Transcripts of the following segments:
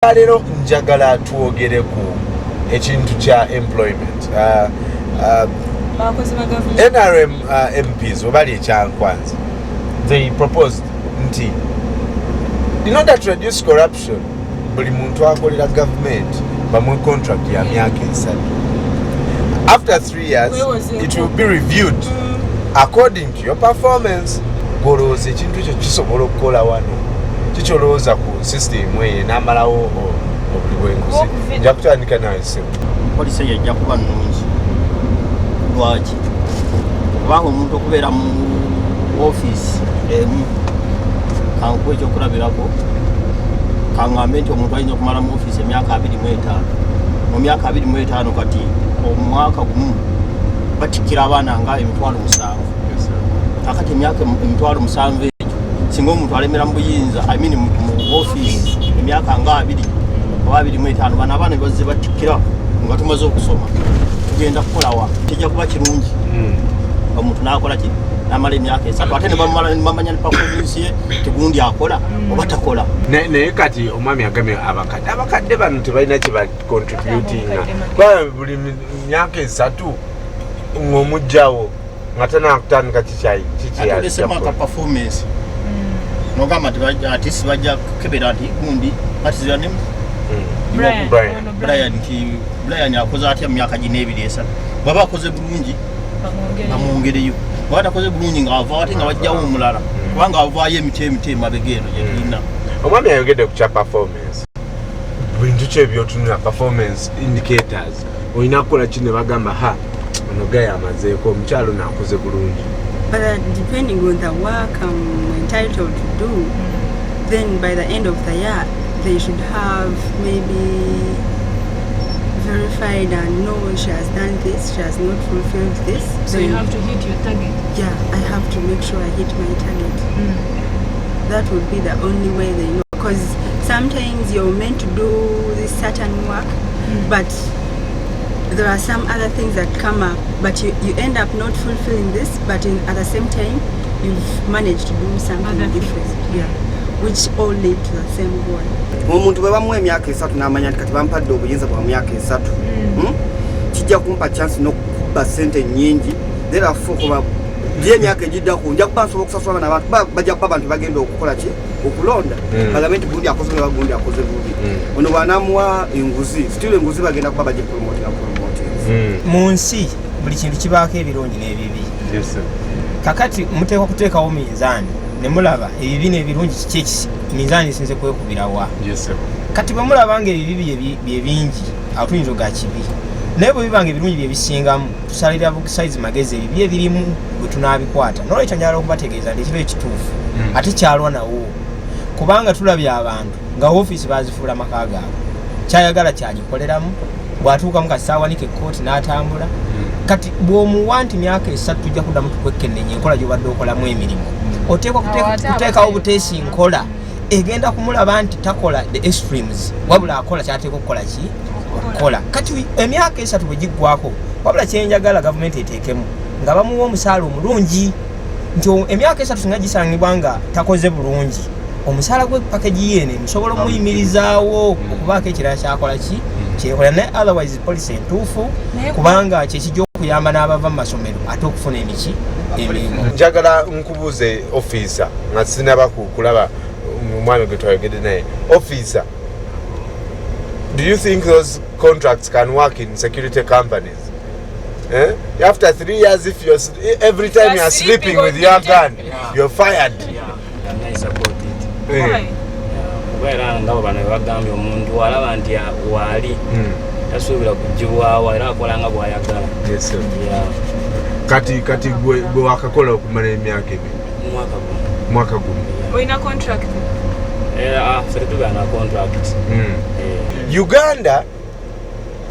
Lero njagala tuogere ku ekintu kya employment. NRM MPs obali ekyankwanza, they proposed nti in order to reduce corruption buli muntu akolera government bamwe contract ya myaka 3. After 3 years it will be reviewed according to your performance. Goloze ekintu ekyo kisobola okukola wano kikyolooza ku system eye n'amalawo obuli bwenguzi nja kutandika nawe ssebo polisi yajja kuba nnungi lwaki kubanga omuntu okubeera mu ofiisi emu kankuwa ekyokulabirako kaŋŋambe nti omuntu alina okumala mu ofiisi emyaka 25 mu myaka 25 kati omwaka gumu batikkira abaana nga 7,000 kakati emyaka 7,000 singa omuntu alemera mu buyinza mu ofiisi emyaka nga 2 oba 25 bano abaana bazze batikkira nga tumaze okusoma tugenda kukola wa kijja kuba kirungi omuntu n'akola ki n'amala emyaka 3 ate ne bamanya ne performance ye tegundi akola oba takola naye kati omwami agambye abakadde bano tebalina kye bacontributinga kuba buli myaka 3 ng'omugjawo nga tanakutandika kikiyasemaka performance nogamba ati sibajja kukebera nti gundi atizirane Brian akoze atya mu myaka 2-3 baba akoze bulungi bamwongereyo baba takoze bulungi nga ava ate nga wajjawo omulala kubanga avaayo emite emabega eno gyetulina. Omwami ayogedde ku kya performance bintu ki ebyotunula performance indicators olina kukola ki ne bagamba ono gaya amazeeko omukyalo naakoze bulungi. But depending on the work I'm entitled to do, then by the end of the year, they should have maybe verified and know she has done this, she has not fulfilled this. So you have to hit your target? Yeah, I have to make sure I hit my target. That would be the only way they know. Because sometimes you're meant to do this certain work, but there are some other things that come up, but you end up not fulfilling this, but at the same time, you've managed to do something different. Yeah. Which all lead to the same goal. Omuntu bwe bamuwa emyaka 3 n'amanya nti kati bampadde obuyinza bwa myaka 3 kijja kumpa chance n'okuba ssente nnyingi therefore kuba by'emyaka egiddako nja kuba nsobola okusasula abantu bajja kuba abantu bagenda okukola ki okulonda bagambe nti gundi akoze ne bagundi akoze bubi ono bw'anaamuwa enguzi still enguzi bagenda kuba bajja promote mu nsi buli kintu kibaako ebirungi n'ebibi. Kakati muteekwa kuteekawo minzaani ne mulaba ebibi n'ebirungi kiki minzaani isinze kwekubirawa. Kati bwe mulaba nga ebibi bye bingi awo tuyinza oga kibi naye bwe bibanga ebirungi bye bisingamu tusalira bukisaizi magezi ebibi ebirimu bwe tunaabikwata n'olwekyo njagala okubategeeza nti ekiba ekituufu ate kyalwa nawo kubanga tulabye abantu nga ofiisi bazifuula maka gaabwe kyayagala kyagikoleramu bw'atuukamu kati saawanika ekkooti n'atambula kati bw'omuwa nti myaka 3 tujja kuddamu tukwekennenya enkola gy'obadde okolamu emirimu oteekwa kuteekawo buteesi nkola egenda kumulaba nti takola the extremes wabula akola kyateeka okukola ki okukola kati emyaka 3 bwe giggwako wabula kyenjagala gavumenti eteekemu nga bamuwa omusaala omulungi nti emyaka 3 singa gisangibwa nga takoze bulungi omusaala gwe package yene musobola omuyimirizaawo okubaako ekirala kyakola ki kyekola naye otherwise policy entuufu kubanga kyekijja okuyamba n'abava mu masomero ate okufuna emirimu. Njagala nkubuuze officer nga sinaba kulaba omwami gwe twayogedde naye officer, do you think those contracts can work in security companies? After 3 years, if every time you are sleeping with your gun, you're fired. I support it. Why? Kubera ngabo bano bagambye omuntu alaba nti wali tasuubira kujiwawa era akolanga bw'ayagala. Yes sir. Kati gwe wakakola okumala emyaka ebiri mwaka gumu oyina contract ffe tugana contract. Uganda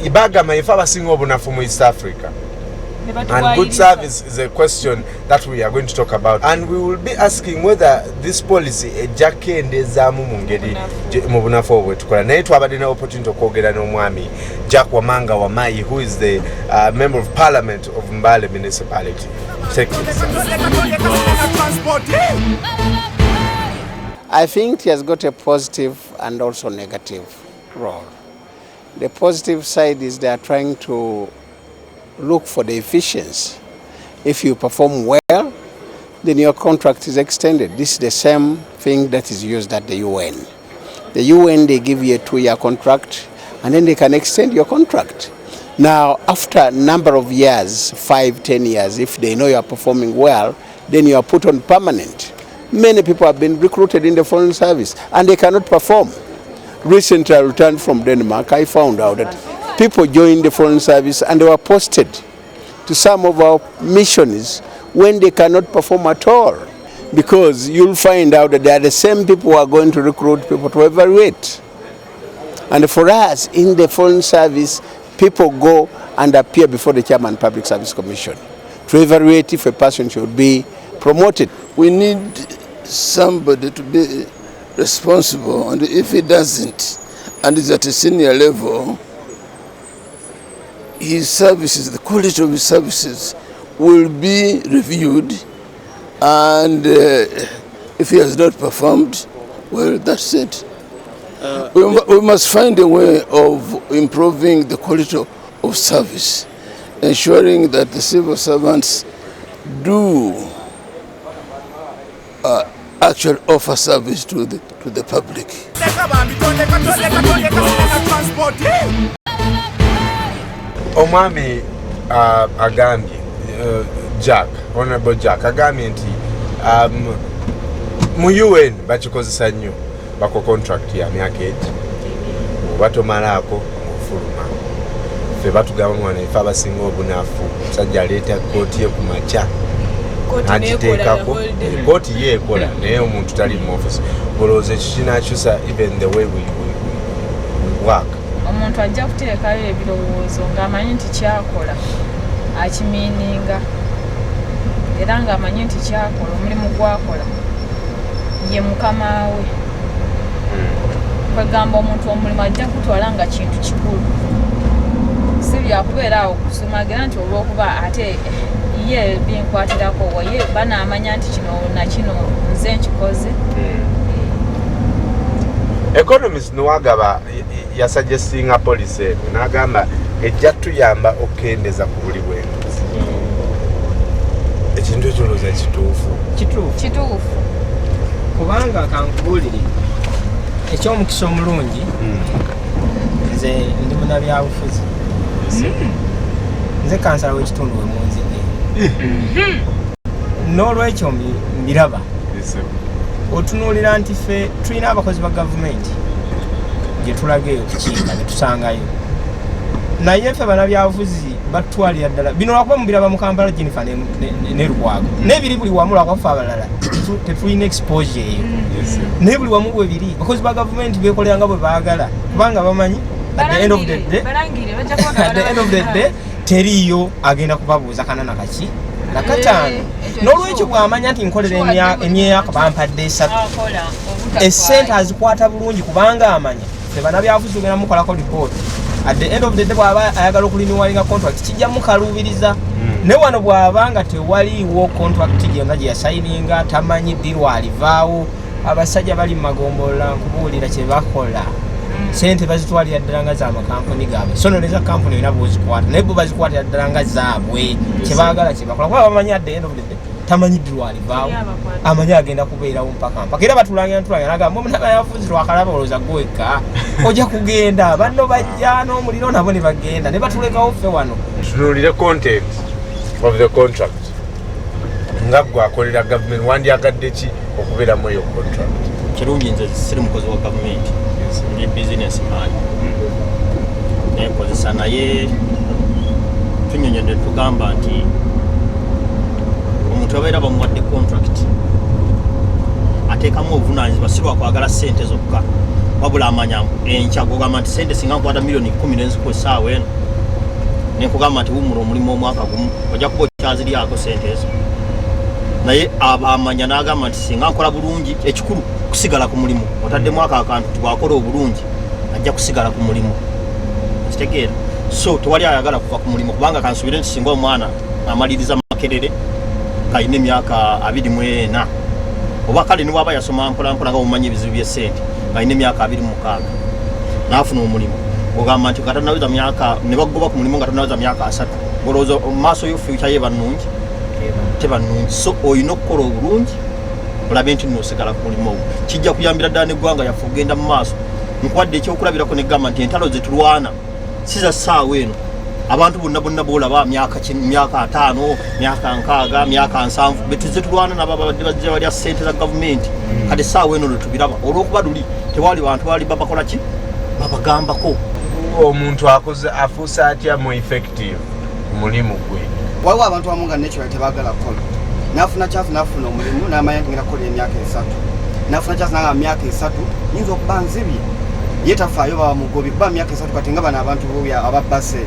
ibagama ife abasinga obunafu mu East Africa. And good service is a question that we are going to talk about, and we will be asking whether this policy ejakendezamu mungeri mu bunafu obwe tukola. Naye twabadde na opportunity okwogera n'omwami Jack Wamanga Wamai, who is the member of parliament of Mbale municipality. Take it. I think it has got a positive and also negative. role. The positive side is they are trying to look for the efficiency. If you perform well, then your contract is extended. This is the same thing that is used at the UN. The UN, they give you a 2-year contract, and then they can extend your contract. Now, after a number of years, 5, 10 years, if they know you are performing well, then you are put on permanent. Many people have been recruited in the Foreign Service, and they cannot perform. Recently, I returned from Denmark. I found out that people joined the Foreign Service and they were posted to some of our missions when they cannot perform at all. Because you'll find out that they are the same people who are going to recruit people to evaluate. And for us, in the Foreign Service, people go and appear before the Chairman Public Service Commission to evaluate if a person should be promoted. We need somebody to be responsible, and if he doesn't, and is at a senior level, his services, the quality of his services will be reviewed, and if he has not performed, well, that's it. We must find a way of improving the quality of service, ensuring that the civil servants do actually offer service to the public. Omwami agambye Jack, Honorable Jack agambye nti mu UN bakikozesa nnyo bako contract ya myaka 8 batomalaako mufuluma ffe batugamba mwana ife abasinga obunafu musajja aleeta kooti ye ku makya agiteekako kooti ye ekola naye omuntu tali mu office olowooza ekyo kinakyusa even the way we work. Omuntu ajja kuteekayo ebirowoozo ng'amanyi nti kyakola akimiininga era ng'amanyi nti kyakola omulimu gwakola ye mukama we. Kwegamba omuntu omulimu ajja kutwala nga kintu kikulu, si byakubeera awo kusumagira nti olw'okuba ate ye binkwatirako wa ye banaamanya nti kino na kino nze nkikoze. Economist Nwagaba yasuggestinga policy eno n'agamba ejja tuyamba okukendeza ku buli bwenzi. Ekintu ekirowooza kituufu kubanga kankubuulire ekyomukisa omulungi nze ndi munnabyabufuzi, nze kansala w'ekitundu we munzige n'olwekyo mbiraba otunuulira nti ffe tulina abakozi ba gavumenti gye tulaga eyo kukiika ne tusangayo, naye ffe bannabyabufuzi batutwalira ddala bino lwakuba mubiraba mu Kampala Jennifer ne Lukwago n'ebiri buli wamu lwakuba ffe abalala tetulina exposure eyo naye buli wamu bwe biri abakozi ba gavumenti beekolera nga bwe baagala kubanga bamanyi at the end of the day teriyo agenda kubabuuza kanana kaki nakataano. N'olwekyo bw'amanya nti nkolera emyaka bampadde 3 essente azikwata bulungi kubanga amanya ffe bannabyabufuzi ogenda mukolako report at the end of the day bw'aba ayagala okulinewalinga contract kijja mukaluubiriza. Ne wano bw'aba nga tewaliiwo contract gyonna gye yasayininga tamanyi ddiru alivaawo, abasajja bali mu magombolola nkubuulira kye bakola sente bazitwalira ddala nga z'amakampuni gaabwe, so noleza kampuni olina bwozikwata naye bo bazikwatira ddala nga zaabwe kyebaagala kyebakola kuba bamanyi at the end of the day tamanyi ddiru alivaawo, amanyi agenda kubeerawo mpaka era batulangira nagamba omunabyabufuzi lwakalaba olowooza gweka ojja kugenda banno bajja n'omuliro nabo ne bagenda ne batulekawo ffe wano. Tunuulire content of the contract nga gwe akolera gavumenti wandyagadde ki okubeeramu eyo contract? Kirungi nze siri mukozi wa gavumenti, ndi business man nekozesa naye tunyonyodde tugamba nti omuntu abeera bamuwadde contract ateekamu obuvunaanyizibwa si lwakwagala ssente zokka wabula amanya enkya gogamba nti ssente singa nkwata miliyoni 10 nenzikuwa essaawa eno nenkugamba nti wumula omulimu omwaka gumu ojja kuba okyaziriyako ssente ezo, naye amanya n'agamba nti singa nkola bulungi ekikulu kusigala ku mulimu otaddemu akantu tibwakola obulungi ajja kusigala ku mulimu ekitegeera. So tewali ayagala kuva ku mulimu kubanga kansubire nti singa omwana amaliriza Makerere kalina emyaka 24 oba kale ne bwaba yasoma mpolampola nga omumanyi ebizibu by'essente kalina emyaka 26 n'afuna omulimu ogamba nti katanaweza myaka ne bagoba ku mulimu nga tanaweza myaka 3 olowooza maaso yo future ye bannungi teba nnungi so oyina okukola obulungi olabe nti nosigala ku mulimu ogwo kijja kuyambira ddala n'eggwanga yaffe okugenda mu maaso nkwadde ekyokulabirako neggamba nti entalo zetulwana si za ssaawa eno abantu bonna boolaba myaka 5 myaka 6 myaka 7 betuze tulwana n'ababadde balya ssente za gavumenti kati ssaawa eno lwetubiraba olw'okuba luli tewaali bantu baali babakola ki babagambako omuntu afuusa atya mu effective mulimu gwe waliwo abantu abamu nga nekyo tebaagala kukola nafuna kyansi nafuna omulimu n'amanya nti ngenda kukola emyaka 3 nafuna kyansi nanga myaka 3 yinza okuba nzibye ye tafaayo babamugobi kuba myaka 3 kati nga bano abantu ababase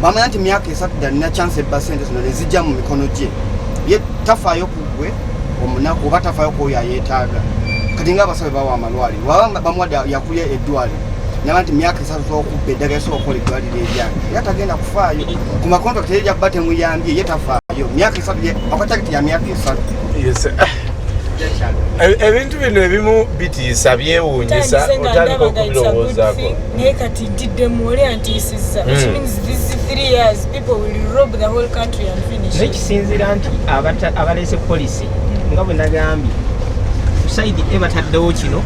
bamanya nti myaka 3 ddala nina kyansi ebbasente zino nezijja mu mikono gye ye tafaayo ku gwe omunaku oba tafaayo ku oyo ayeetaaga kati nga abasabe bawa amalwaliro waba bamuwadde yakulya eddwaliro naba nti myaka 3 z'okubba eddagala esobola okukola eddwaliro eryange ye atagenda kufaayo ku makontrakiti erya kuba temuyambye ye tafaayo myaka 3 akatakiti ya myaka 3 ebintu bino ebimu bitiisa byewuunyisa otandika okubilowoozaako naye kati ntiddemu oli antiisizza nekisinzira nti abaleese polisi nga bwe nagambye saidi bataddewo kino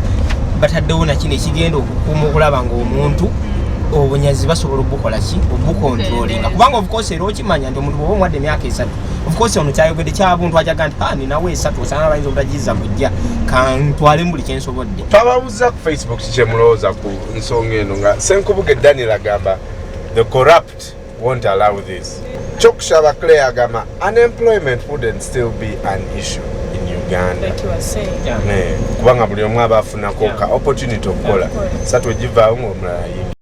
bataddewo nakino ekigenda okukuuma okulaba ngaomuntu obunyazi basobola obukola ki obukontrolinga kubanga obukosi era okimanya nti omuntu bwoba omwadde emyaka 3 obukosi ono kyayogedde kyabuntu ajaga nti ninawe 3 osanga bayinza obutagiza kujja kantwale buli kyensobodde twababuuza ku Facebook kikyemulowooza ku nsonga eno nga Senkubuge Daniel agamba the corrupt won't allow this Chokushaba Clay agamba unemployment wouldn't still be an issue in Uganda kubanga buli omu aba afunako ka opportunity okukola sa twegivaawo ng'omulala